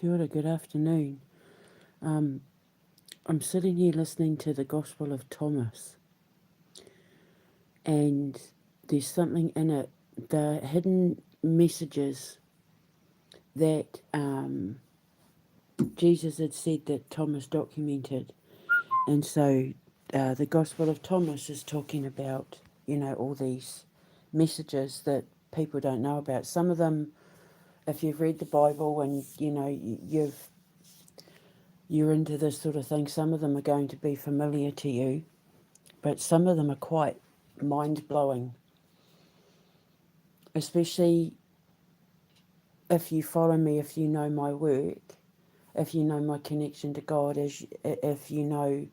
Kia ora, good afternoon. I'm sitting here listening to the Gospel of Thomas, and there's something in it, the hidden messages that Jesus had said that Thomas documented. And so the Gospel of Thomas is talking about, all these messages that people don't know about. Some of them, if you've read the Bible and, you're into this sort of thing, some of them are going to be familiar to you, but some of them are quite mind blowing, especially if you follow me, if you know my work, if you know my connection to God, if you know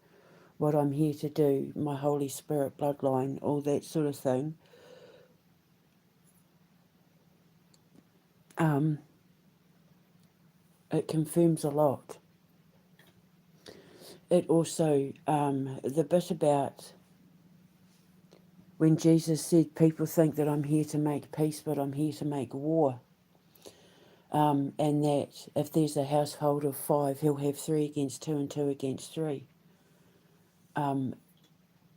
what I'm here to do, my Holy Spirit bloodline, all that sort of thing. Um, it confirms a lot. It also, the bit about when Jesus said, people think that I'm here to make peace, but I'm here to make war. And that if there's a household of 5, he'll have 3 against 2 and 2 against 3. And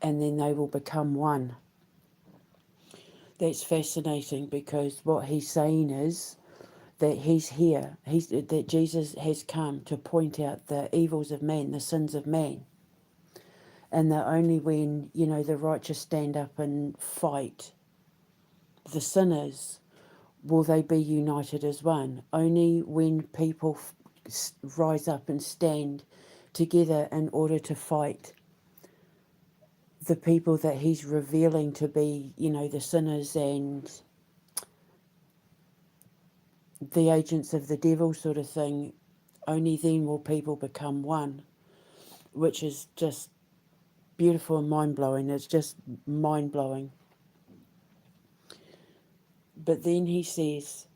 then they will become one. That's fascinating, because what he's saying is that he's here, that Jesus has come to point out the evils of man, the sins of man. And that only when, the righteous stand up and fight the sinners will they be united as one. Only when people rise up and stand together in order to fight the people that he's revealing to be, the sinners and the agents of the devil sort of thing, only then will people become one, which is just beautiful and mind-blowing. It's just mind-blowing. But then he says,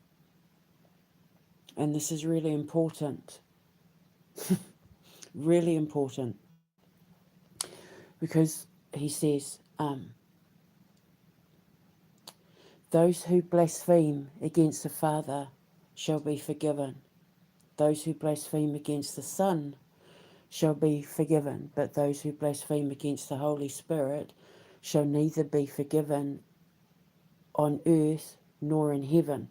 and this is really important, really important, because he says, those who blaspheme against the Father shall be forgiven. Those who blaspheme against the Son shall be forgiven, but those who blaspheme against the Holy Spirit shall neither be forgiven on earth nor in heaven.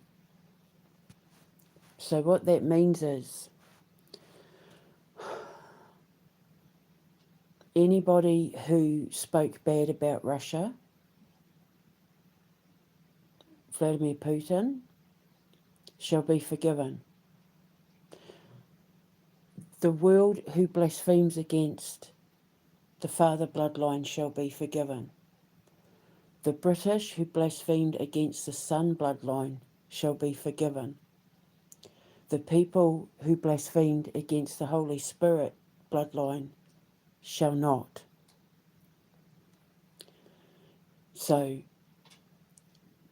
So what that means is anybody who spoke bad about Russia, Vladimir Putin, shall be forgiven. The world who blasphemes against the father bloodline shall be forgiven. The British who blasphemed against the son bloodline shall be forgiven. The people who blasphemed against the Holy Spirit bloodline shall not. So,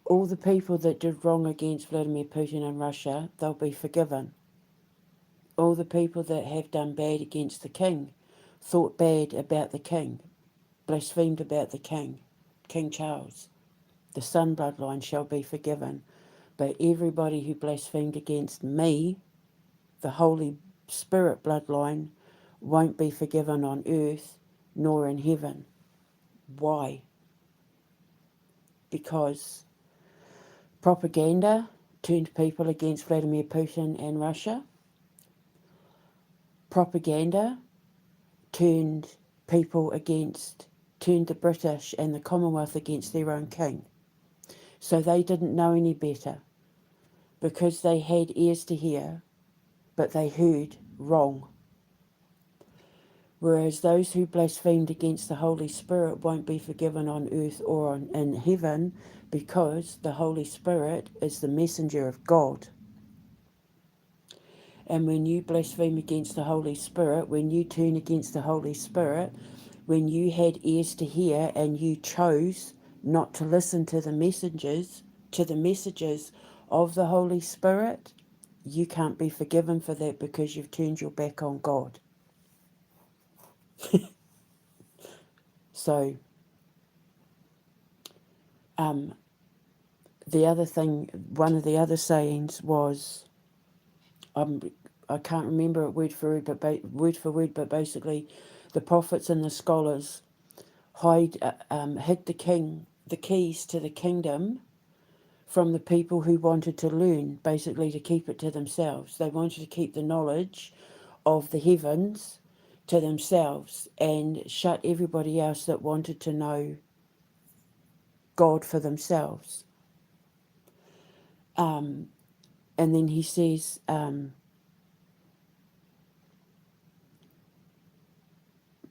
all the people that did wrong against Vladimir Putin and Russia, they'll be forgiven. All the people that have done bad against the king, thought bad about the king, blasphemed about the king, King Charles, the son bloodline shall be forgiven. But everybody who blasphemed against me, the Holy Spirit bloodline, won't be forgiven on earth nor in heaven. Why? Because propaganda turned people against Vladimir Putin and Russia. Propaganda turned the British and the Commonwealth against their own king. So they didn't know any better, because they had ears to hear, but they heard wrong. Whereas those who blasphemed against the Holy Spirit won't be forgiven on earth or in heaven, because the Holy Spirit is the messenger of God. And when you blaspheme against the Holy Spirit, when you turn against the Holy Spirit, when you had ears to hear and you chose not to listen to the messages of the Holy Spirit, you can't be forgiven for that, because you've turned your back on God. So, the other thing, one of the other sayings was, I can't remember it word for word, but basically, the prophets and the scholars hid the keys to the kingdom from the people who wanted to learn, basically to keep it to themselves. They wanted to keep the knowledge of the heavens to themselves and shut everybody else that wanted to know God for themselves. And then he says, what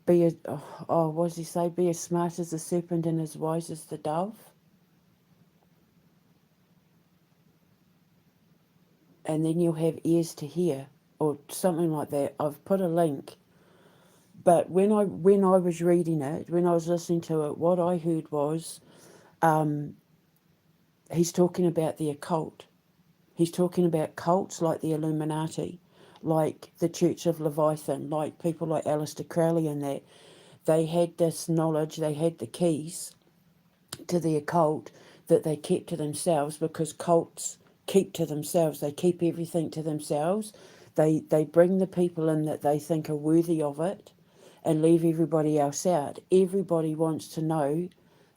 does he say? Be as smart as the serpent and as wise as the dove. And then you'll have ears to hear, or something like that. I've put a link. But when I was reading it, when I was listening to it, what I heard was he's talking about the occult. He's talking about cults like the Illuminati, like the Church of Leviathan, like people like Aleister Crowley and that. They had this knowledge, they had the keys to the occult that they kept to themselves, because cults keep to themselves. They keep everything to themselves. They bring the people in that they think are worthy of it and leave everybody else out. Everybody wants to know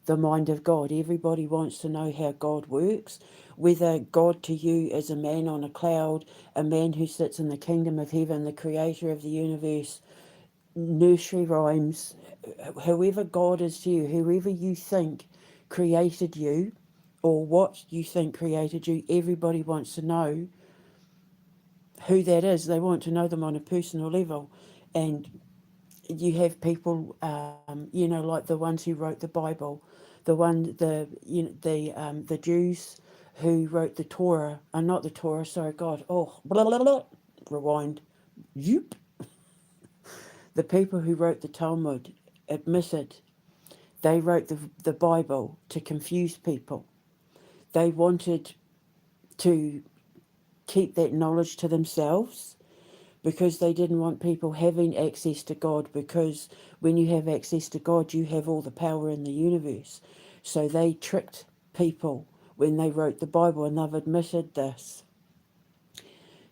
the mind of God. Everybody wants to know how God works, whether God to you is a man on a cloud, a man who sits in the kingdom of heaven, the creator of the universe, nursery rhymes, whoever God is to you, whoever you think created you or what you think created you, everybody wants to know who that is. They want to know them on a personal level. And you have people, like the ones who wrote the Bible, the Jews who wrote the Torah, not the Torah, sorry, God, blah, blah, blah, rewind, yoop. The people who wrote the Talmud admitted they wrote the Bible to confuse people. They wanted to keep that knowledge to themselves because they didn't want people having access to God, because when you have access to God, you have all the power in the universe. So they tricked people when they wrote the Bible, and they've admitted this,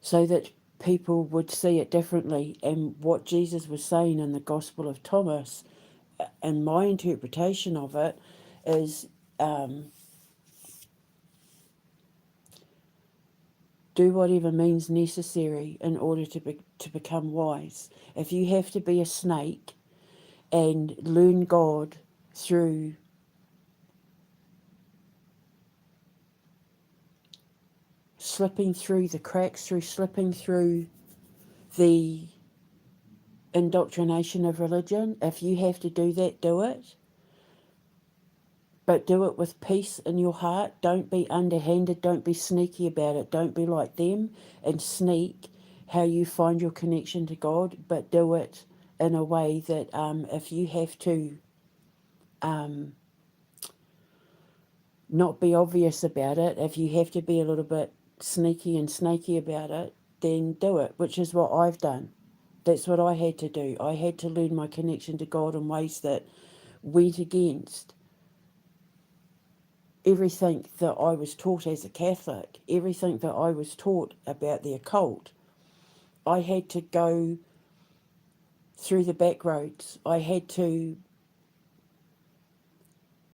so that people would see it differently. And what Jesus was saying in the Gospel of Thomas, and my interpretation of it, is do whatever means necessary in order to become wise. If you have to be a snake and learn God through slipping through the cracks, through slipping through the indoctrination of religion, if you have to do that, do it. But do it with peace in your heart. Don't be underhanded. Don't be sneaky about it. Don't be like them and sneak how you find your connection to God, but do it in a way that if you have to not be obvious about it, if you have to be a little bit sneaky and snaky about it, then do it, which is what I've done. That's what I had to do. I had to learn my connection to God in ways that went against everything that I was taught as a Catholic, everything that I was taught about the occult. I had to go through the back roads. I had to